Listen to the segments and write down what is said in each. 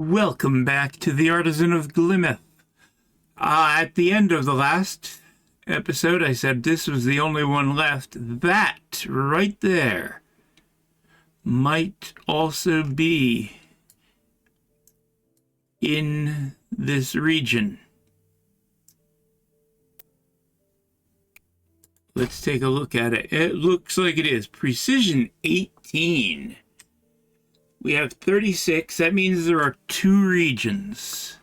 Welcome back to the Artisan of Glimmith. At the end of the last episode, I said this was the only one left. That right there might also be in this region. Let's take a look at it. It looks like it is. Precision 18. We have 36. That means there are 2 regions.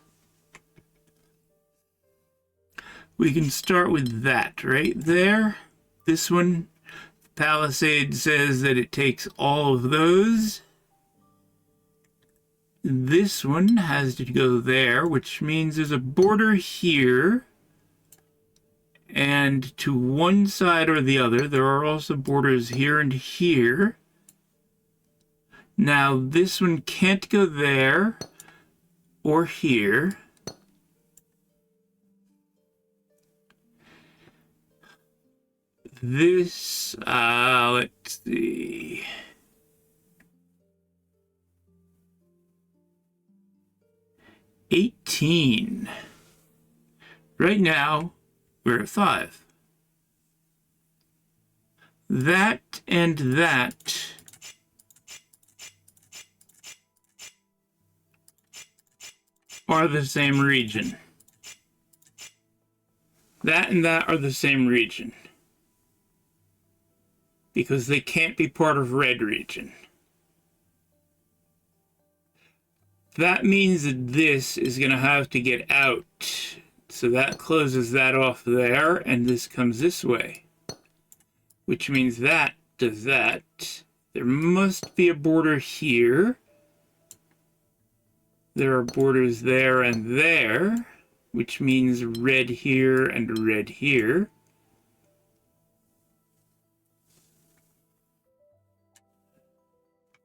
We can start with that right there. This one, Palisade says that it takes all of those. This one has to go there, which means there's a border here. And to one side or the other, there are also borders here and here. Now, this one can't go there or here. This, let's see. $18. Right now, we're at 5. That and that are the same region. That and that are the same region. Because they can't be part of red region. That means that this is going to have to get out. So that closes that off there, and this comes this way. Which means that does that. There must be a border here. There are borders there and there, which means red here and red here.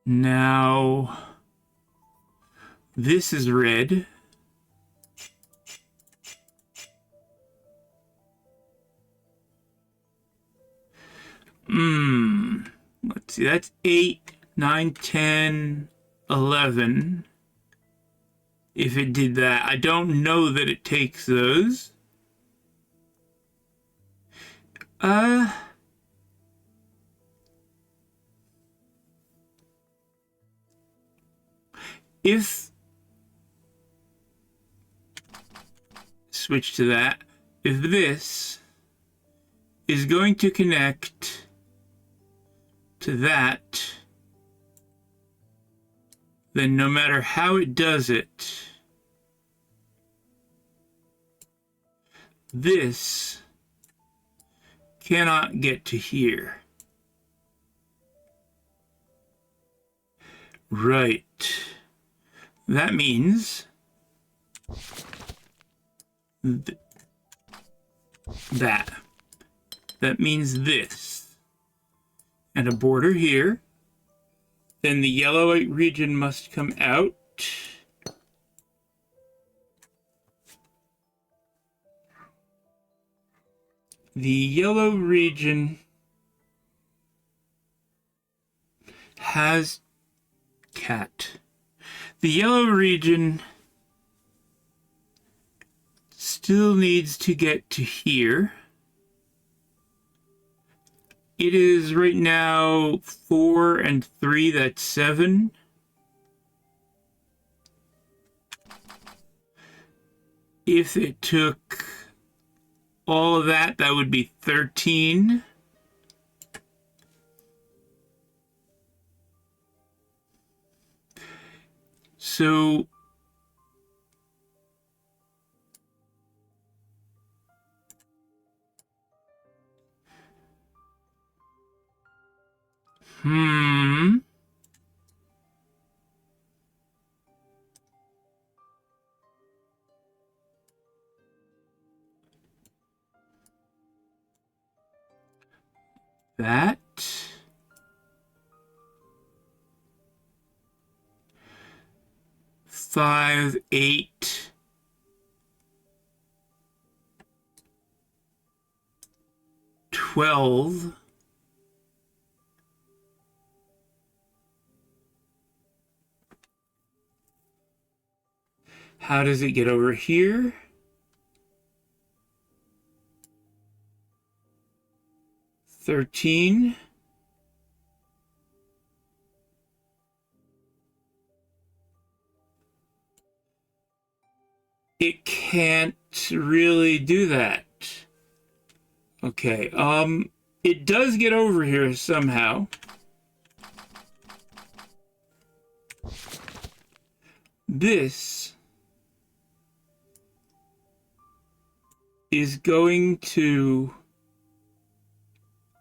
Now, this is red. Let's see, that's 8, 9, 10, 11. If it did that, I don't know that it takes those. If switch to that, if this is going to connect to that, then no matter how it does it, this cannot get to here. Right. That means that means this. And a border here. Then the yellow region must come out. The yellow region has cat. The yellow region still needs to get to here. It is right now 4 and 3, that's 7. If it took all of that, that would be 13. So that 5, 8, 12. How does it get over here? $13. It can't really do that. Okay, it does get over here somehow. This is going to...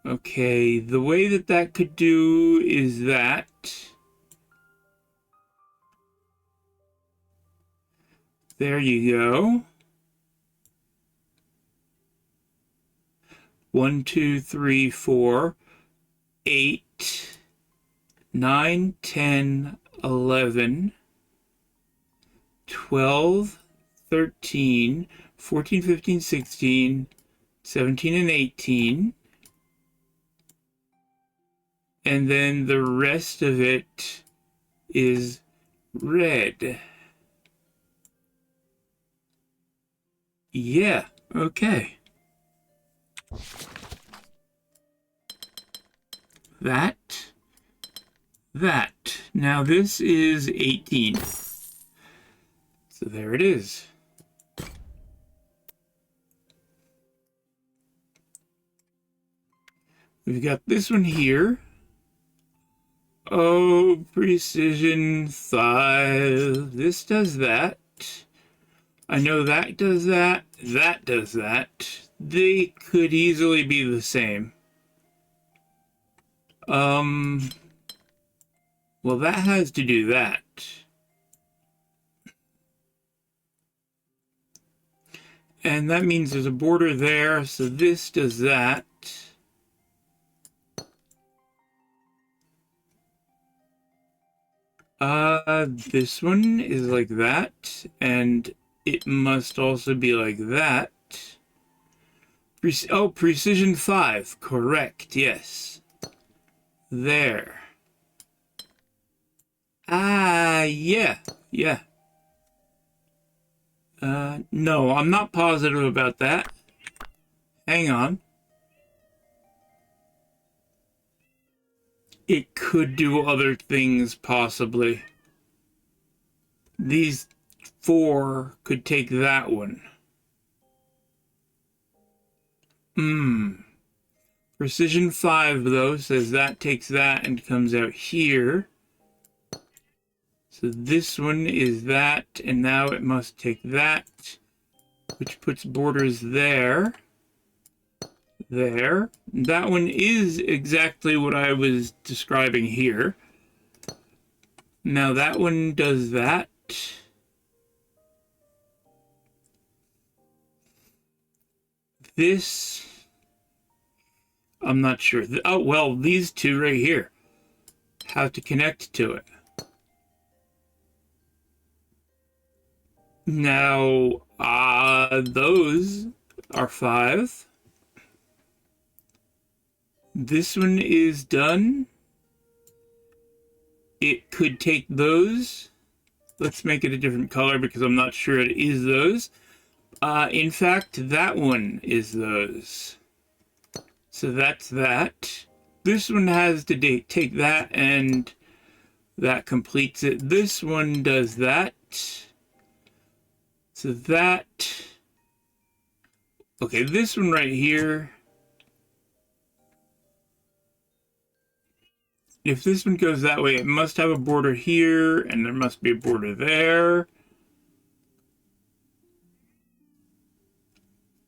Okay, the way that that could do is that... There you go. 1, 2, 3, 4, 8, 9, 10, 11, 12, 13, 14, 15, 16, 17, and 18. And then the rest of it is red. Yeah, okay. That. Now this is 18. So there it is. We've got this one here. Oh, precision 5. This does that. I know that does that. That does that. They could easily be the same. Well, that has to do that. And that means there's a border there, so this does that. This one is like that, and it must also be like that. Oh, precision 5, correct, yes. There. Yeah. No, I'm not positive about that. Hang on. It could do other things, possibly. These 4 could take that one. Precision 5, though, says that takes that and comes out here. So this one is that, and now it must take that, which puts borders there. There. That one is exactly what I was describing here. Now that one does that. This, I'm not sure. Oh, well, these two right here have to connect to it. Now, those are 5. This one is done. It could take those. Let's make it a different color because I'm not sure it is those. In fact, that one is those. So that's that. This one has to take that, and that completes it. This one does that. So that... Okay, this one right here... If this one goes that way, it must have a border here, and there must be a border there.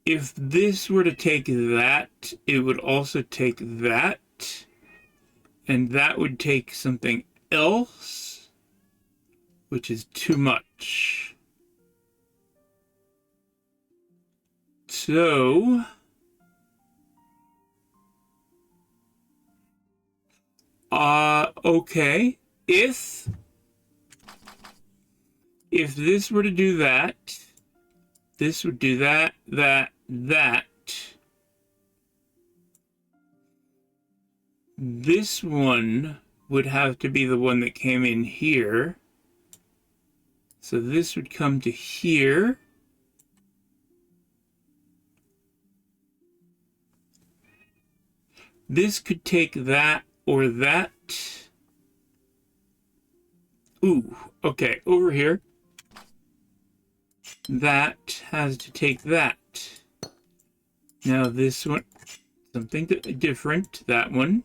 If this were to take that, it would also take that, and that would take something else, which is too much. So... okay. If this were to do that, this would do that. This one would have to be the one that came in here. So this would come to here. This could take that or that. Ooh, okay, over here. That has to take that. Now this one, something different. That one.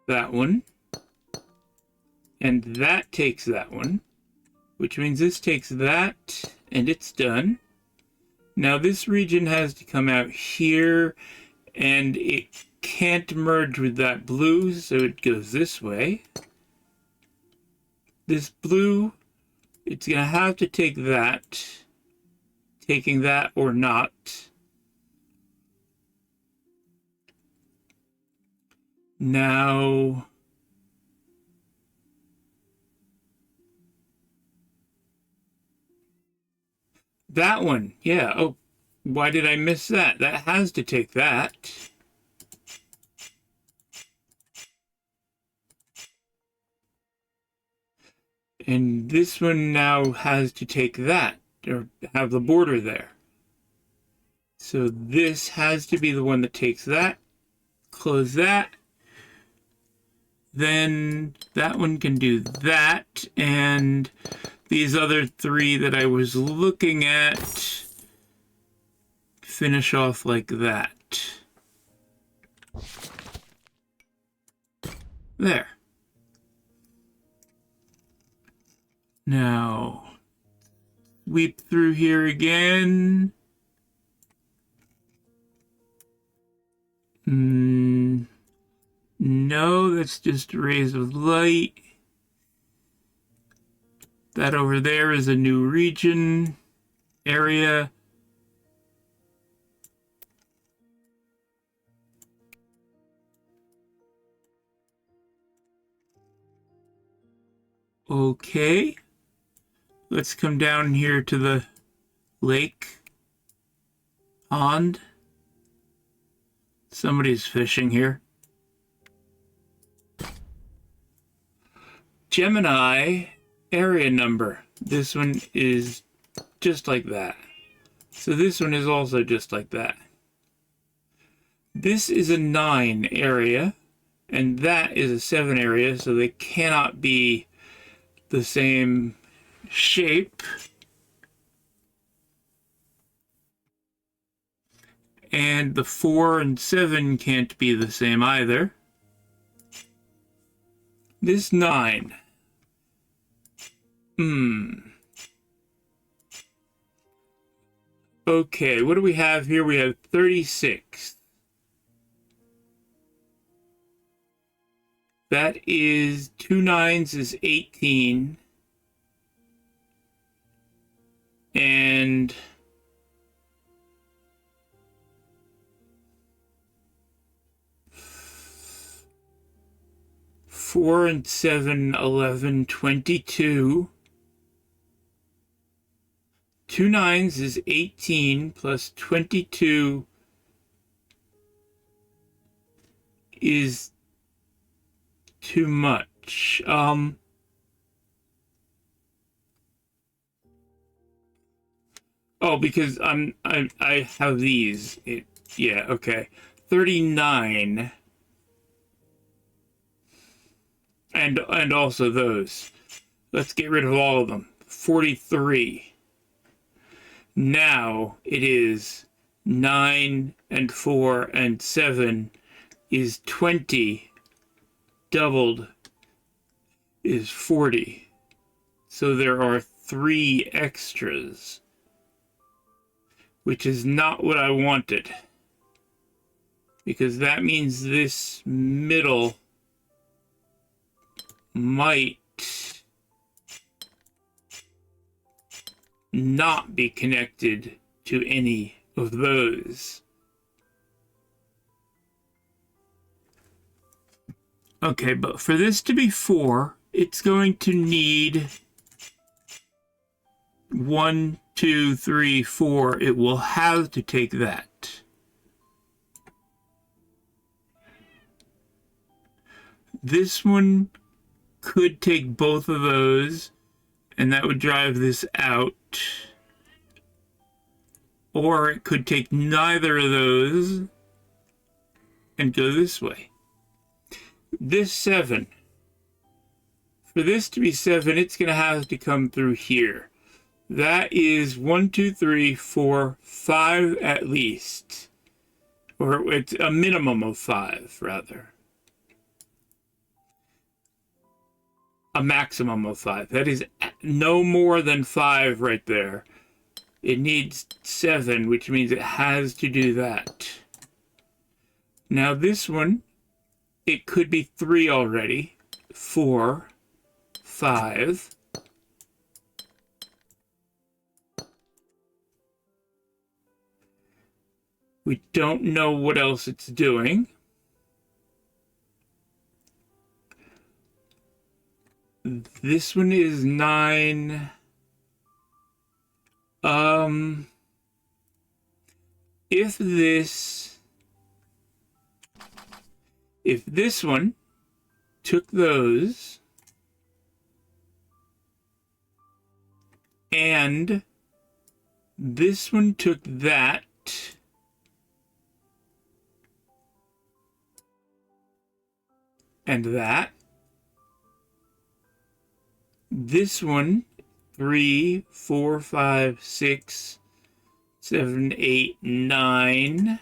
That one. And that takes that one. Which means this takes that, and it's done. Now this region has to come out here, and it can't merge with that blue, so it goes this way. This blue, it's going to have to take that, taking that or not. Now, that one, yeah, oh, why did I miss that? That has to take that. And this one now has to take that, or have the border there. So this has to be the one that takes that. Close that. Then that one can do that. And these other three that I was looking at finish off like that. There. Now, sweep through here again. No, that's just rays of light. That over there is a new region area. Okay. Let's come down here to the lake pond. Somebody's fishing here. Gemini area number. This one is just like that. So this one is also just like that. This is a 9 area, and that is a 7 area, so they cannot be the same shape. And the 4 and 7 can't be the same either. This 9. Okay, what do we have here? We have 36. That is 2 9s is 18. And four and 7, 11, 22. 2 9s is 18 plus 22 is too much. Oh, because I have these. Yeah, okay. 39. And also those. Let's get rid of all of them. 43. Now it is 9 and 4 and 7 is 20. Doubled is 40. So there are 3 extras, which is not what I wanted, because that means this middle might not be connected to any of those. Okay, but for this to be 4, it's going to need 1, 2, 3, 4. It will have to take that. This one could take both of those, and that would drive this out. Or it could take neither of those and go this way. This 7. For this to be 7, it's going to have to come through here. That is 1, 2, 3, 4, 5 at least. Or it's a minimum of 5, rather. A maximum of 5. That is no more than 5 right there. It needs 7, which means it has to do that. Now this one, it could be 3 already. 4, 5. We don't know what else it's doing. This one is 9. If this one took those and this one took that, and that, this one 3, 4, 5, 6, 7, 8, 9.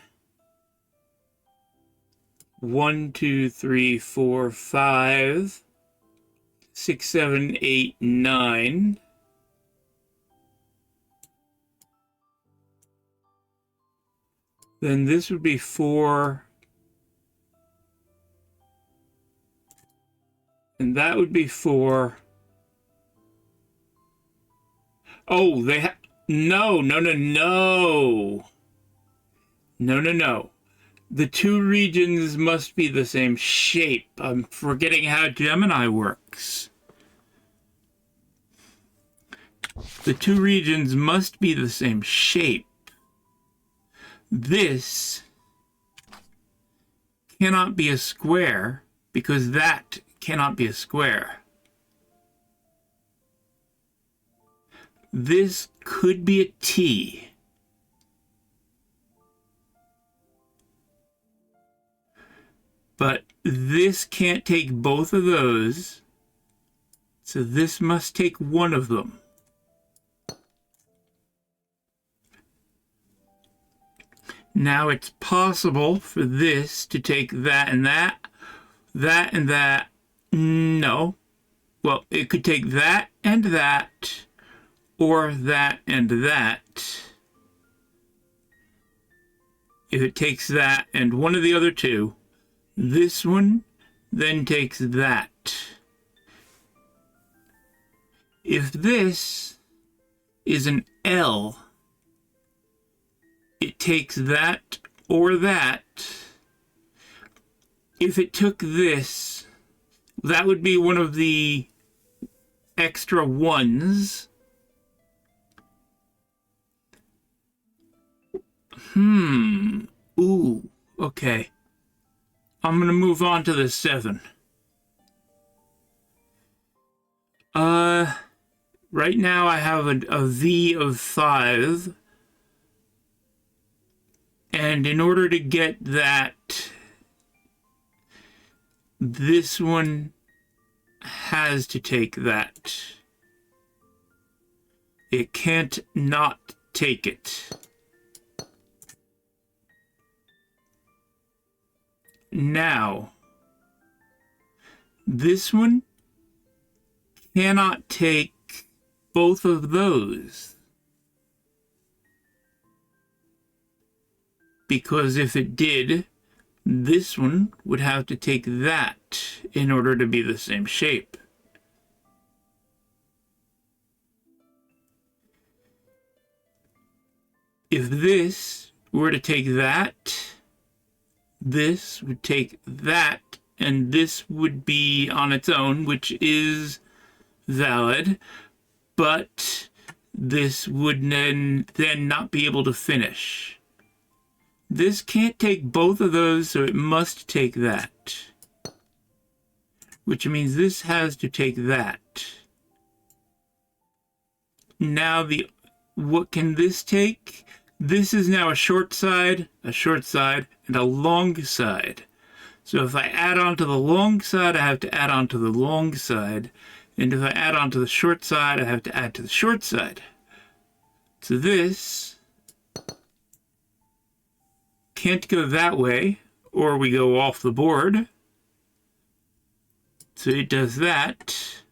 1, 2, 3, 4, 5, 6, 7, 8, 9. Then this would be 4. And that would be 4. Oh, they have... No. No. The two regions must be the same shape. I'm forgetting how Gemini works. The two regions must be the same shape. This cannot be a square because that cannot be a square. This could be a T. But this can't take both of those. So this must take one of them. Now it's possible for this to take that and that, that and that. No. Well, it could take that and that, or that and that. If it takes that and one of the other two, this one then takes that. If this is an L, it takes that or that. If it took this, that would be one of the extra ones. Ooh, okay. I'm going to move on to the 7. Right now I have a V of 5. And in order to get that, this one has to take that. It can't not take it. Now, this one cannot take both of those. Because if it did, this one would have to take that in order to be the same shape. If this were to take that, this would take that, and this would be on its own, which is valid, but this would then not be able to finish. This can't take both of those, so it must take that. which means this has to take that. Now what can this take? This is now a short side, and a long side. So if I add on to the long side, I have to add on to the long side. And if I add on to the short side, I have to add to the short side. So this can't go that way, or we go off the board. So it does that.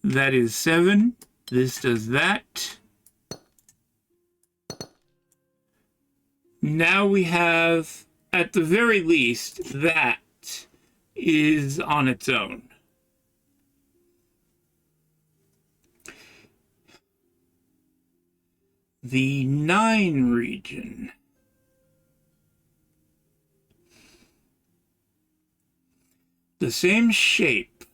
That is 7. This does that. Now we have, at the very least, that is on its own. The 9 region. The same shape.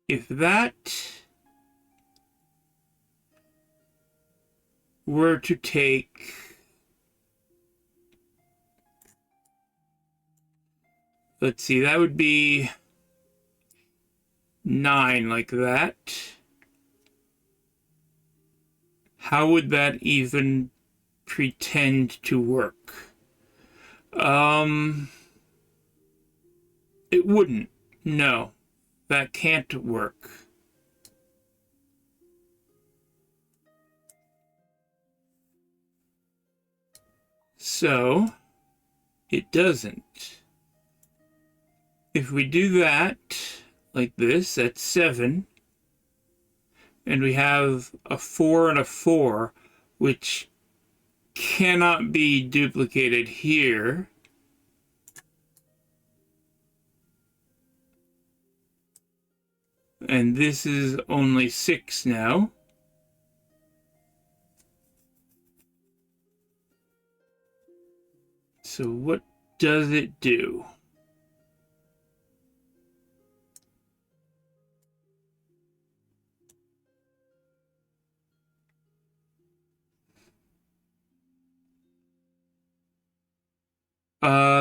If that were to take let's see, that would be 9 like that. How would that even pretend to work? It wouldn't. No, that can't work. So, it doesn't. If we do that, like this, that's 7. And we have a 4 and a 4, which cannot be duplicated here. And this is only 6 now. So what does it do?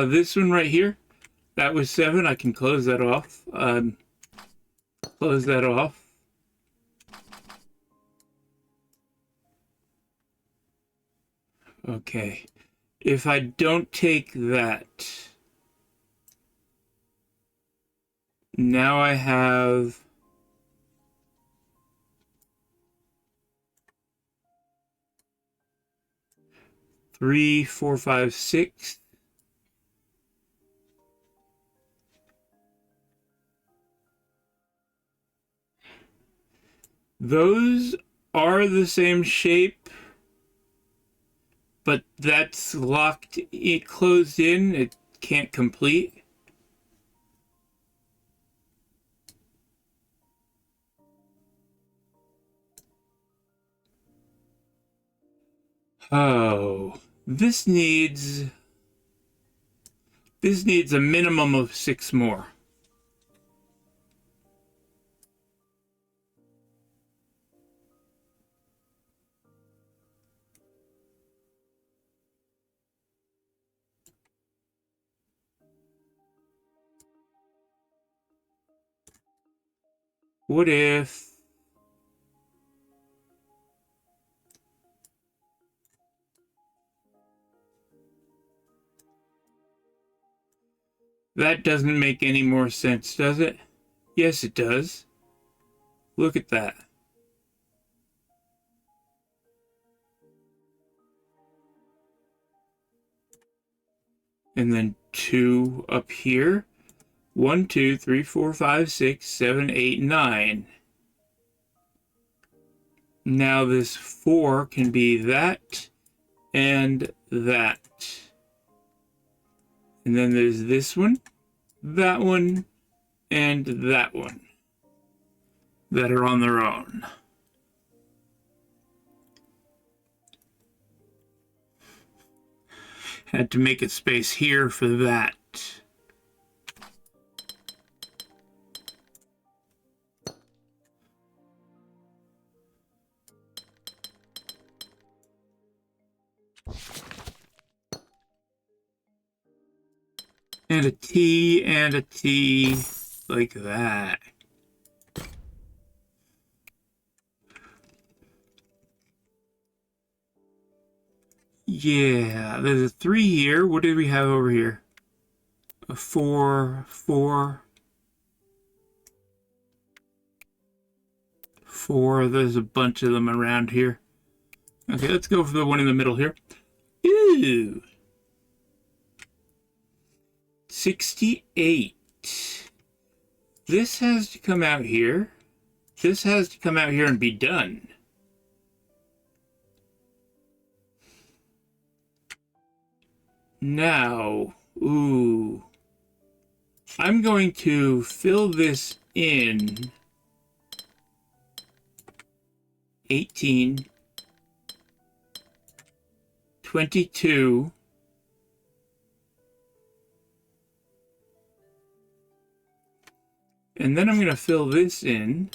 This one right here, that was 7. I can close that off. Close that off. Okay. If I don't take that, now I have 3, 4, 5, 6. Those are the same shape, but that's locked, it closed in, it can't complete. Oh, this needs a minimum of 6 more. What if that doesn't make any more sense, does it? Yes, it does. Look at that. And then 2 up here. 1, 2, 3, 4, 5, 6, 7, 8, 9. Now this 4 can be that and that. And then there's this one, that one, and that one that are on their own. Had to make a space here for that. And a T and a T like that. Yeah, there's a 3 here. What did we have over here? A 4, 4, 4. There's a bunch of them around here. Okay, let's go for the one in the middle here. Ooh. 68. This has to come out here. This has to come out here and be done. Now, ooh. I'm going to fill this in 18, 22, and then I'm going to fill this in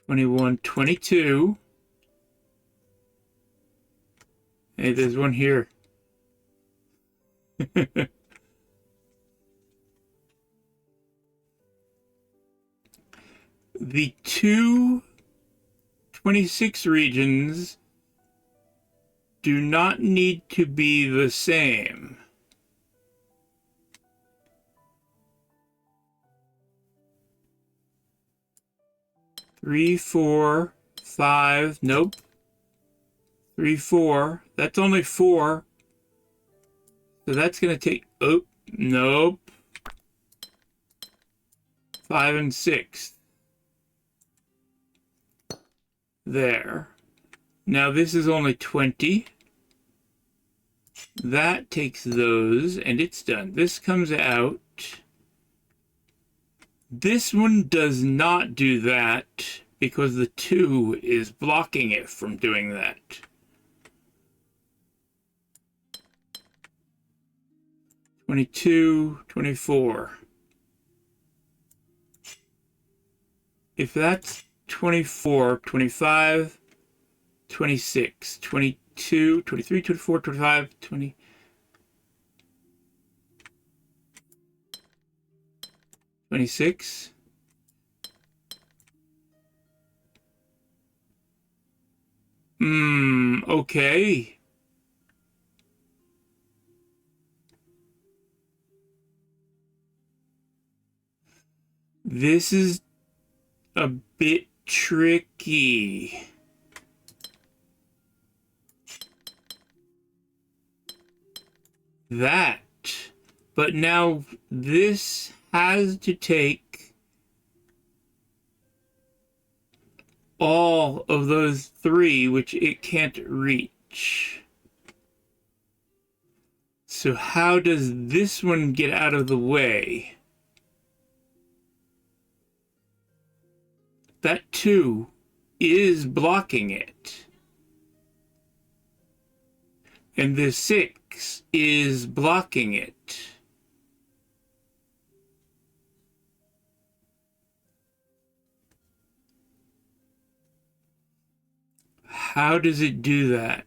21, 22. Hey, there's one here. The two 26 regions do not need to be the same. Three, 4, 5, nope. 3, 4, that's only 4. So that's going to take, oh, nope. 5 and 6. There. Now this is only 20. That takes those, and it's done. This comes out. This one does not do that because the 2 is blocking it from doing that. $22, $24. If that's 24, 25, 26, 22, 23, 24, 25, 20. 26. Okay. This is a bit tricky. That. But now this has to take all of those 3, which it can't reach. So how does this one get out of the way? That 2 is blocking it. And the 6 is blocking it. How does it do that?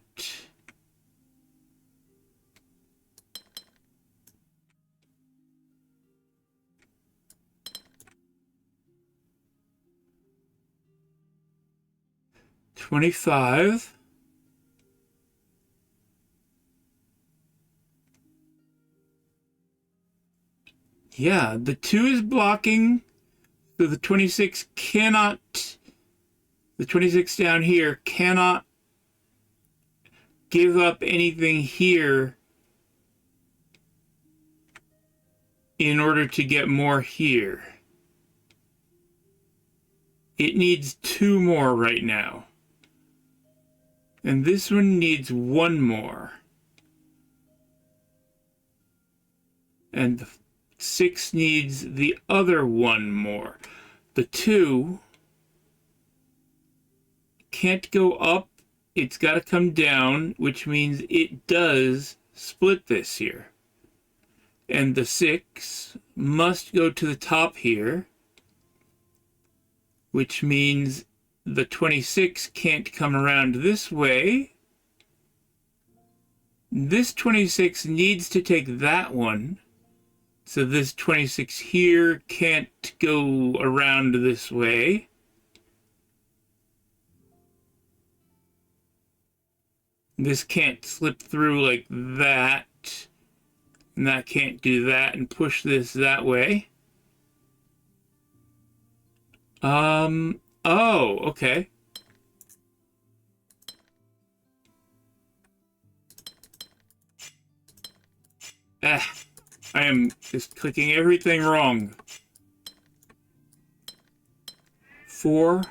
$25. Yeah, the 2 is blocking, so the 26 cannot, the 26 down here cannot give up anything here in order to get more here. It needs 2 more right now. And this one needs 1 more. And the 6 needs the other 1 more. The 2 can't go up. It's got to come down, which means it does split this here. And the 6 must go to the top here, which means the 26 can't come around this way. This 26 needs to take that one. So this 26 here can't go around this way. This can't slip through like that. And that can't do that and push this that way. Oh, okay. I am just clicking everything wrong. 4.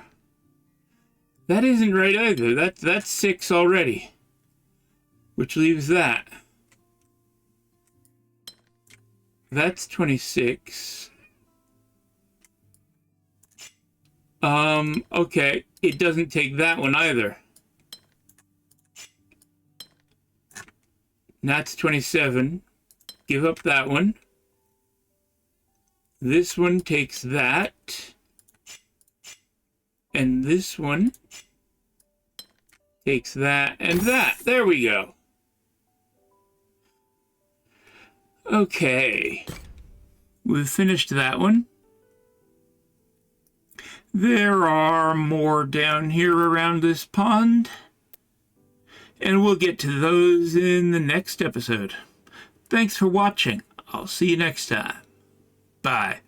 That isn't right either. That's 6 already. Which leaves that. That's 26. Okay. It doesn't take that one either. That's 27. Give up that one. This one takes that. And this one takes that and that. There we go. Okay. We've finished that one. There are more down here around this pond. And we'll get to those in the next episode. Thanks for watching. I'll see you next time. Bye.